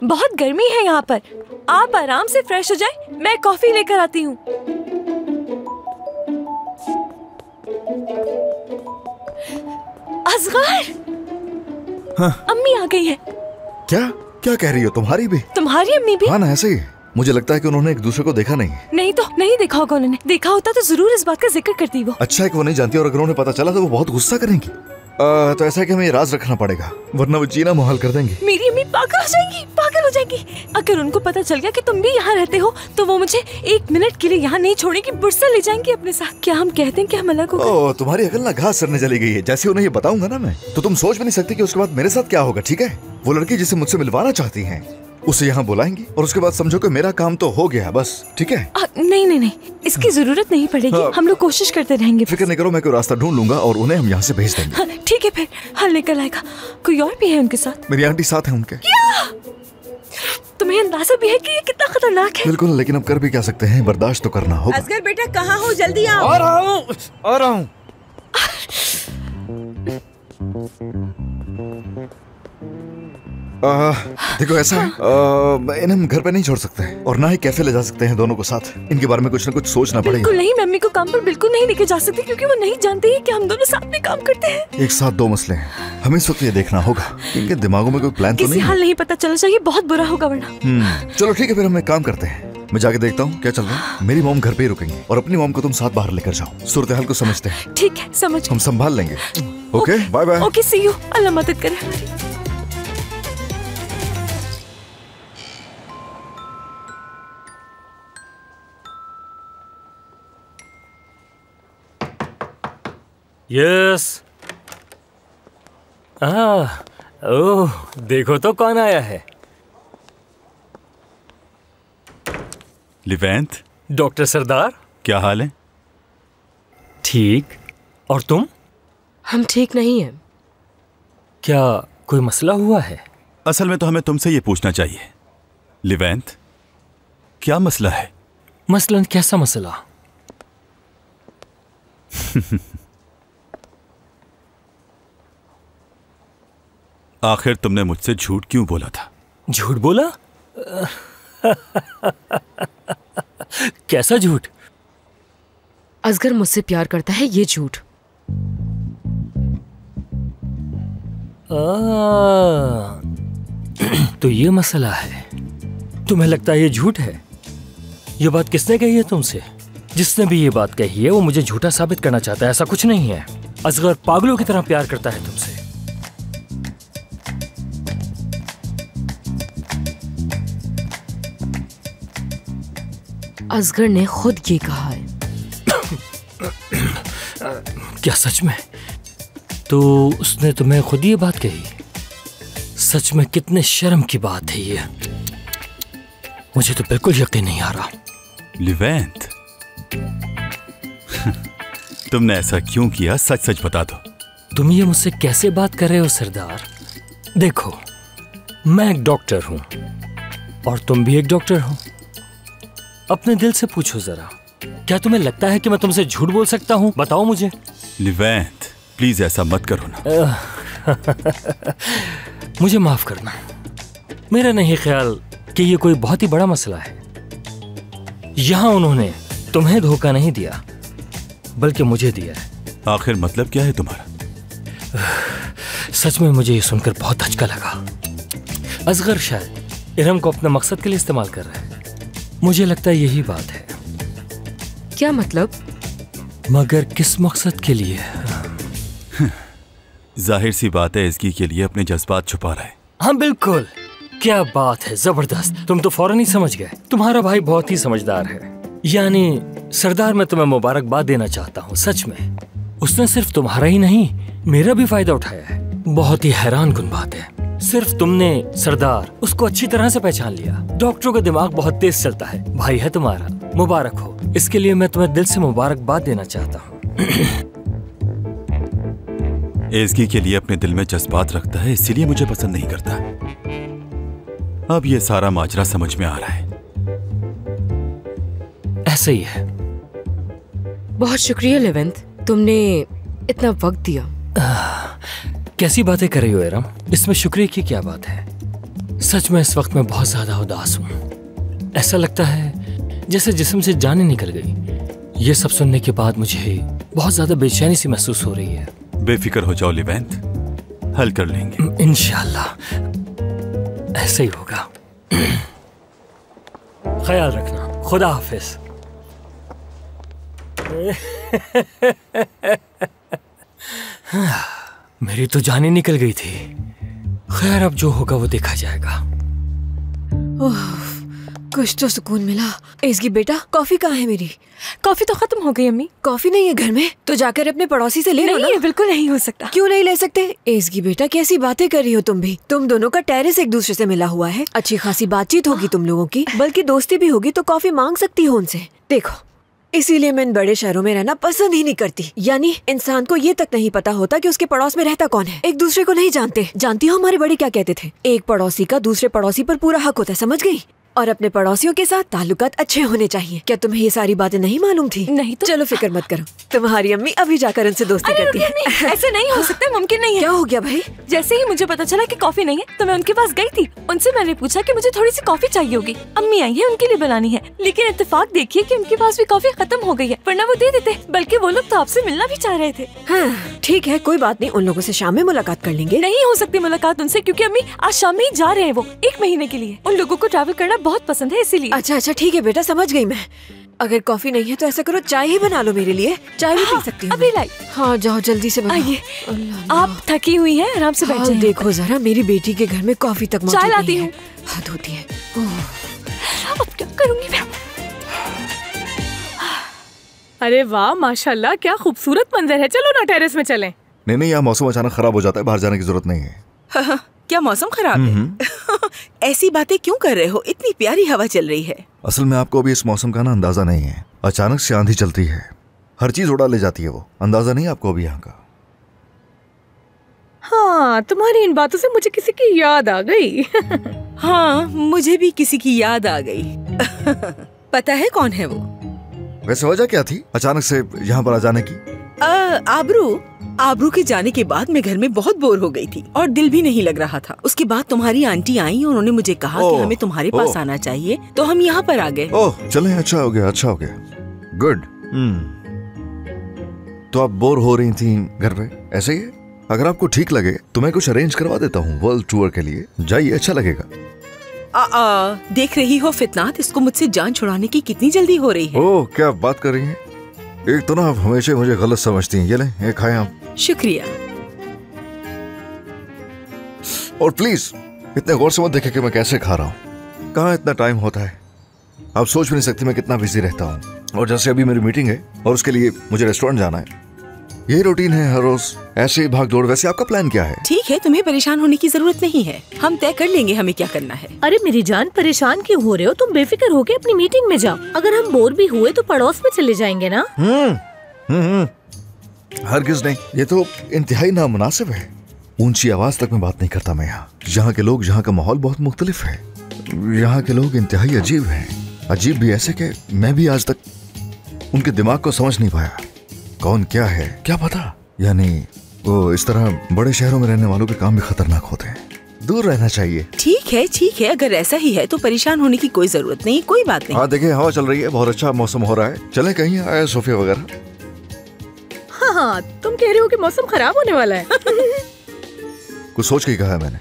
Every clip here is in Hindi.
बहुत गर्मी है यहाँ पर। आप आराम से फ्रेश हो जाए, मैं कॉफी लेकर आती हूँ। असगर, हाँ। अम्मी आ गई है। क्या क्या कह रही हो? तुम्हारी भी? तुम्हारी अम्मी भी? हाँ ना, ऐसे ही। मुझे लगता है कि उन्होंने एक दूसरे को देखा नहीं। नहीं तो नहीं देखा होगा उन्होंने। देखा होता तो जरूर इस बात का जिक्र करती वो। अच्छा है कि वो नहीं जानती, और अगर उन्हें पता चला तो वो बहुत गुस्सा करेंगी। तो ऐसा है कि हमें ये राज रखना पड़ेगा, वरना वो जीना मुहाल कर देंगी। मेरी अम्मी पागल हो जाएगी, पागल हो जाएगी। अगर उनको पता चल गया कि तुम भी यहाँ रहते हो तो वो मुझे 1 मिनट के लिए यहाँ नहीं छोड़ेगी, बुरसा ले जाएंगी अपने साथ। क्या हम कहते हैं कि हम अलग हो गए? ओह, तुम्हारी अकल ना घास सरने चली गई है। जैसे उन्हें ये बताऊंगा ना मैं, तो तुम सोच भी नहीं सकती कि उसके बाद मेरे साथ क्या होगा। ठीक है, वो लड़की जिसे मुझसे मिलवाना चाहती है उसे यहाँ बुलाएंगी, और उसके बाद समझो कि मेरा काम तो हो गया बस। ठीक है? नहीं नहीं नहीं, इसकी जरूरत नहीं पड़ेगी। हम लोग कोशिश करते रहेंगे। फिक्र नहीं करो, मैं कोई रास्ता ढूंढ लूंगा और उन्हें हम यहाँ से भेज देंगे। ठीक है, फिर हल निकल आएगा। कोई और भी है उनके साथ? मेरी आंटी साथ है उनके। क्या तुम्हें अंदाजा भी है कि ये कितना खतरनाक है? बिल्कुल, लेकिन अब कर भी क्या सकते हैं, बर्दाश्त तो करना होगा। असगर बेटा, कहाँ हो? जल्दी आओ। आ रहा हूँ, आ रहा हूँ। देखो ऐसा है, इन्हें हम घर पे नहीं छोड़ सकते और ना ही कैफे ले जा सकते हैं दोनों को साथ। इनके बारे में कुछ ना कुछ सोचना पड़ेगा। बिल्कुल नहीं, मम्मी को काम पर बिल्कुल नहीं लेके जा सकती, क्योंकि वो नहीं जानती है कि हम दोनों साथ में काम करते हैं। एक साथ 2 मसले हैं, हमें इस वक्त ये देखना होगा कि इनके दिमागों में कोई प्लान तो किसी नहीं है। हाल नहीं पता चलना चाहिए, बहुत बुरा होगा वरना। चलो ठीक है, फिर हम एक काम करते हैं, मैं जाके देखता हूँ क्या चल रहा है। मेरी मॉम घर पे ही रुकेंगे और अपनी मॉम को तुम साथ बाहर लेकर जाओ। सूरत हाल को समझते हैं। ठीक है, समझ। हम संभाल लेंगे। Okay, bye bye. Okay, see you. अल्लाह मदद करे हमारी। यस। ओह, देखो तो कौन आया है। लिवेंथ। डॉक्टर सरदार, क्या हाल है? ठीक। और तुम? हम ठीक नहीं हैं। क्या कोई मसला हुआ है? असल में तो हमें तुमसे ये पूछना चाहिए, लिवेंथ, क्या मसला है? मसलन कैसा मसला? आखिर तुमने मुझसे झूठ क्यों बोला था? झूठ बोला? कैसा झूठ? असगर मुझसे प्यार करता है, ये झूठ। तो ये मसला है। तुम्हें लगता है ये झूठ है? ये बात किसने कही है तुमसे? जिसने भी ये बात कही है वो मुझे झूठा साबित करना चाहता है। ऐसा कुछ नहीं है। असगर पागलों की तरह प्यार करता है तुमसे। असगर ने खुद ये कहा है। क्या सच में? तो उसने तुम्हें खुद ये बात कही? सच में कितने शर्म की बात है ये। मुझे तो बिल्कुल यकीन नहीं आ रहा। लिवेंथ, तुमने ऐसा क्यों किया? सच सच बता दो। तुम ये मुझसे कैसे बात कर रहे हो सरदार? देखो, मैं एक डॉक्टर हूं और तुम भी एक डॉक्टर हो। अपने दिल से पूछो जरा, क्या तुम्हें लगता है कि मैं तुमसे झूठ बोल सकता हूं? बताओ मुझे। लिवेंथ, प्लीज ऐसा मत करो ना। मुझे माफ करना, मेरा नहीं ख्याल कि ये कोई बहुत ही बड़ा मसला है। यहां उन्होंने तुम्हें धोखा नहीं दिया, बल्कि मुझे दिया है। आखिर मतलब क्या है तुम्हारा? सच में मुझे ये सुनकर बहुत धचका लगा। असगर शायद इरम को अपने मकसद के लिए इस्तेमाल कर रहा है। मुझे लगता है यही बात है। क्या मतलब? मगर किस मकसद के लिए? जाहिर सी बात है, इसकी के लिए अपने जज्बात छुपा रहा है। हाँ बिल्कुल। क्या बात है, जबरदस्त। तुम तो फौरन ही समझ गए। तुम्हारा भाई बहुत ही समझदार है। यानी सरदार, मैं तुम्हें मुबारकबाद देना चाहता हूँ। सच में उसने सिर्फ तुम्हारा ही नहीं, मेरा भी फायदा उठाया है। बहुत ही हैरान कुन बात है। सिर्फ तुमने सरदार उसको अच्छी तरह से पहचान लिया। डॉक्टरों का दिमाग बहुत तेज चलता है। भाई है तुम्हारा, मुबारक हो। इसके लिए मैं तुम्हें दिल से मुबारकबाद देना चाहता हूँ। एज़गी के लिए अपने दिल में जज्बात रखता है, इसीलिए मुझे पसंद नहीं करता। अब ये सारा माजरा समझ में आ रहा है। ऐसे ही है। बहुत शुक्रिया लिवेंथ, तुमने इतना वक्त दिया। कैसी बातें कर रही हो एरम? इसमें शुक्रिया की क्या बात है? सच में इस वक्त मैं बहुत ज्यादा उदास हूँ। ऐसा लगता है जैसे जिस्म से जान ही निकल गई। ये सब सुनने के बाद मुझे बहुत ज्यादा बेचैनी सी महसूस हो रही है। बेफिक्र हो जाओ लिवेंथ, हल कर लेंगे इंशाल्लाह ऐसे ही होगा। ख्याल रखना, खुदा हाफिज। मेरी तो जान ही निकल गई थी। खैर अब जो होगा वो देखा जाएगा। ओह, कुछ तो सुकून मिला। इसकी बेटा, कॉफी कहाँ है मेरी? कॉफी तो खत्म हो गई अम्मी। कॉफी नहीं है घर में? तो जाकर अपने पड़ोसी से ले लो ना। नहीं, ये बिल्कुल नहीं हो सकता। क्यों नहीं ले सकते? इसकी बेटा, कैसी बातें कर रही हो तुम भी? तुम दोनों का टेरेस एक दूसरे से मिला हुआ है। अच्छी खासी बातचीत होगी तुम लोगों की, बल्कि दोस्ती भी होगी तो कॉफी मांग सकती हो उनसे। देखो, इसीलिए मैं इन बड़े शहरों में रहना पसंद ही नहीं करती। यानी इंसान को ये तक नहीं पता होता कि उसके पड़ोस में रहता कौन है। एक दूसरे को नहीं जानते। जानती हो हमारे बड़े क्या कहते थे? एक पड़ोसी का दूसरे पड़ोसी पर पूरा हक होता है, समझ गई? और अपने पड़ोसियों के साथ ताल्लुकात अच्छे होने चाहिए। क्या तुम्हें ये सारी बातें नहीं मालूम थी? नहीं तो। चलो फिक्र मत करो, तुम्हारी अम्मी अभी जाकर उनसे दोस्ती करती है। ऐसे नहीं हो सकता, मुमकिन नहीं है। क्या हो गया भाई? जैसे ही मुझे पता चला कि कॉफी नहीं है तो मैं उनके पास गई थी। उनसे मैंने पूछा कि मुझे थोड़ी सी कॉफी चाहिए होगी। अम्मी आई है, उनके लिए बनानी है। लेकिन इत्तेफाक देखिए कि उनके पास भी कॉफी खत्म हो गई है, वरना वो दे देते। बल्कि वो लोग तो आपसे मिलना भी चाह रहे थे। हाँ ठीक है, कोई बात नहीं, उन लोगों से शाम में मुलाकात कर लेंगे। नहीं हो सकती मुलाकात उनसे, क्योंकि अम्मी आज शाम में ही जा रहे हैं। वो 1 महीने के लिए। उन लोगों को ट्रैवल करना बहुत पसंद है, इसीलिए। अच्छा अच्छा ठीक है बेटा, समझ गई मैं। अगर कॉफी नहीं है तो ऐसा करो, चाय ही बना लो मेरे लिए। चाय भी पी सकती हूँ अभी लाई। हाँ जाओ जल्दी से बनाओ। आइए, आप थकी हुई हैं, आराम से बैठ हाँ, जाइए। देखो जरा, मेरी बेटी के घर में कॉफी तक मौजूद चाय नहीं लाती है। हूँ। हद होती है। अब क्या करूँगी मैं? अरे वाह, माशाल्लाह, क्या खूबसूरत मंजर है। चलो ना टेरेस में चलें। नहीं, यहाँ मौसम अचानक खराब हो जाता है, बाहर जाने की जरूरत नहीं है। क्या मौसम खराब है? ऐसी बातें क्यों कर रहे हो? इतनी प्यारी हवा चल रही है। असल में आपको अभी इस मौसम का ना अंदाजा नहीं है। अचानक से आंधी चलती है, हर चीज उड़ा ले जाती है। वो अंदाजा नहीं है आपको अभी यहाँ का। हाँ, तुम्हारी इन बातों से मुझे किसी की याद आ गई। हाँ, मुझे भी किसी की याद आ गई। पता है कौन है वो? वैसे वजह क्या थी अचानक से यहाँ पर आ जाने की? आबरू के जाने के बाद मैं घर में बहुत बोर हो गई थी और दिल भी नहीं लग रहा था। उसके बाद तुम्हारी आंटी आई और उन्होंने मुझे कहा कि हमें तुम्हारे पास आना चाहिए, तो हम यहाँ पर आ गए। ओह चलें, अच्छा हो गया, अच्छा हो गया, गुड। तो आप बोर हो रही थी घर पे, ऐसे ही? अगर आपको ठीक लगे तो मैं कुछ अरेंज करवा देता हूँ वर्ल्ड टूर के लिए, जाइए, अच्छा लगेगा। देख रही हो फितनात, इसको मुझसे जान छुड़ाने की कितनी जल्दी हो रही है। ओह क्या बात कर रही हैं? एक तो ना आप हमेशा मुझे गलत समझती हैं। ये लें, ये खाएं आप। शुक्रिया। और प्लीज इतने गौर से मत देखें कि मैं कैसे खा रहा हूँ। कहाँ इतना टाइम होता है, आप सोच भी नहीं सकती मैं कितना बिजी रहता हूँ। और जैसे अभी मेरी मीटिंग है और उसके लिए मुझे रेस्टोरेंट जाना है, यही रूटीन है हर रोज, ऐसे ही भाग दौड़। वैसे आपका प्लान क्या है? ठीक है, तुम्हें परेशान होने की जरूरत नहीं है, हम तय कर लेंगे हमें क्या करना है। अरे मेरी जान, परेशान क्यों हो रहे हो? तुम बेफिक्र होके अपनी मीटिंग में जाओ। अगर हम बोर भी हुए तो पड़ोस में चले जाएंगे ना। हरगिज नहीं, ये तो इंतहाई नामुनासिब है। ऊंची आवाज तक में बात नहीं करता मैं यहाँ के लोग, यहाँ का माहौल बहुत मुख्तलिफ है। यहाँ के लोग इंतहाई अजीब हैं, अजीब भी ऐसे कि मैं भी आज तक उनके दिमाग को समझ नहीं पाया। कौन क्या है क्या पता। यानी वो इस तरह बड़े शहरों में रहने वालों के काम भी खतरनाक होते हैं, दूर रहना चाहिए। ठीक है, अगर ऐसा ही है तो परेशान होने की कोई जरूरत नहीं, कोई बात नहीं। हाँ देखिए, हवा चल रही है, बहुत अच्छा मौसम हो रहा है, चले कहीं आया सोफिया वगैरह। हाँ, तुम कह रहे हो कि मौसम खराब होने वाला है। कुछ सोच के ही कहा है मैंने।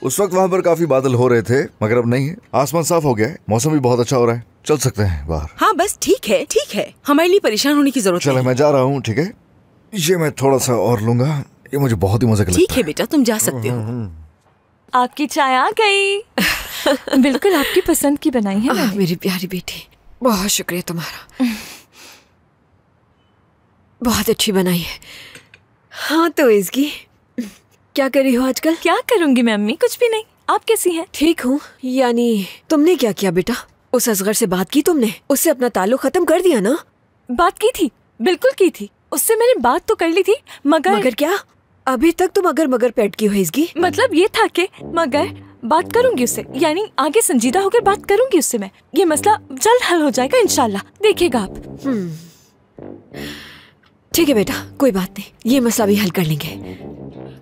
उस वक्त वहाँ पर काफी बादल हो रहे थे, मगर अब नहीं है, आसमान साफ हो गया है, मौसम भी बहुत अच्छा हो रहा है, चल सकते हैं बाहर। हाँ बस ठीक है, हमारे लिए परेशान होने की जरूरत चले, नहीं। मैं जा रहा हूँ, ठीक है? ये मैं थोड़ा सा और लूंगा, ये मुझे बहुत ही मजे का लगता है। ठीक है बेटा, तुम जा सकते हो। आपकी चाय आ गई। बिल्कुल आपकी पसंद की बनाई है मैंने। मेरी प्यारी बेटी, बहुत शुक्रिया तुम्हारा, बहुत अच्छी बनाई है। हाँ तो इसकी क्या कर रही हो आजकल? क्या करूंगी मैं अम्मी, कुछ भी नहीं। आप कैसी हैं? ठीक हूँ। यानी तुमने क्या किया बेटा? उस असगर से बात की तुमने? उससे अपना ताल्लुक खत्म कर दिया ना? बात की थी, बिल्कुल की थी। उससे मैंने बात तो कर ली थी, मगर क्या? अभी तक तुम अगर मगर पे अटकी हो इसकी? मतलब ये था कि मगर बात करूंगी उससे, यानी आगे संजीदा होकर बात करूंगी उससे मैं। ये मसला जल्द हल हो जाएगा इंशाल्लाह, देखिएगा आप। ठीक है बेटा, कोई बात नहीं, ये मसला भी हल कर लेंगे।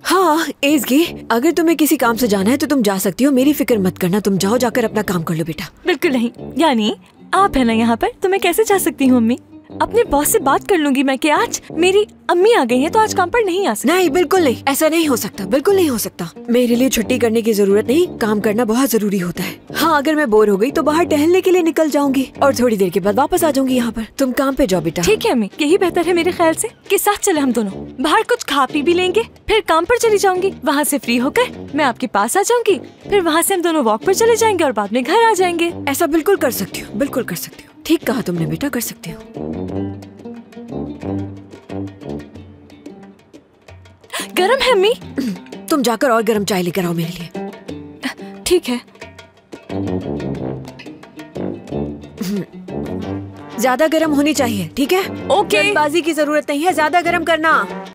हाँ एज़गी, अगर तुम्हें किसी काम से जाना है तो तुम जा सकती हो, मेरी फिक्र मत करना। तुम जाओ, जाकर अपना काम कर लो बेटा। बिल्कुल नहीं, यानी आप है ना यहाँ पर, तो मैं कैसे जा सकती हूँ अम्मी? अपने बॉस से बात कर लूंगी मैं कि आज मेरी अम्मी आ गई है तो आज काम पर नहीं आ सकती। नहीं, बिल्कुल नहीं, ऐसा नहीं हो सकता, बिल्कुल नहीं हो सकता। मेरे लिए छुट्टी करने की जरूरत नहीं, काम करना बहुत जरूरी होता है। हाँ, अगर मैं बोर हो गई तो बाहर टहलने के लिए निकल जाऊंगी और थोड़ी देर के बाद वापस आ जाऊंगी यहाँ पर। तुम काम पे जाओ बेटा। ठीक है अम्मी, यही बेहतर है मेरे ख्याल से कि साथ चले हम दोनों। बाहर कुछ खा पी भी लेंगे, फिर काम पर चली जाऊंगी, वहाँ से फ्री होकर मैं आपके पास आ जाऊंगी, फिर वहाँ से हम दोनों वॉक पर चले जाएंगे और बाद में घर आ जाएंगे। ऐसा बिल्कुल कर सकती हो, बिल्कुल कर सकती हो। ठीक कहा तुमने बेटा, कर सकती हो। गरम है अम्मी? तुम जाकर और गरम चाय लेकर आओ मेरे लिए। ठीक है। ज्यादा गरम होनी चाहिए, ठीक है? ओके। जल्दबाजी की जरूरत नहीं है, ज्यादा गरम करना।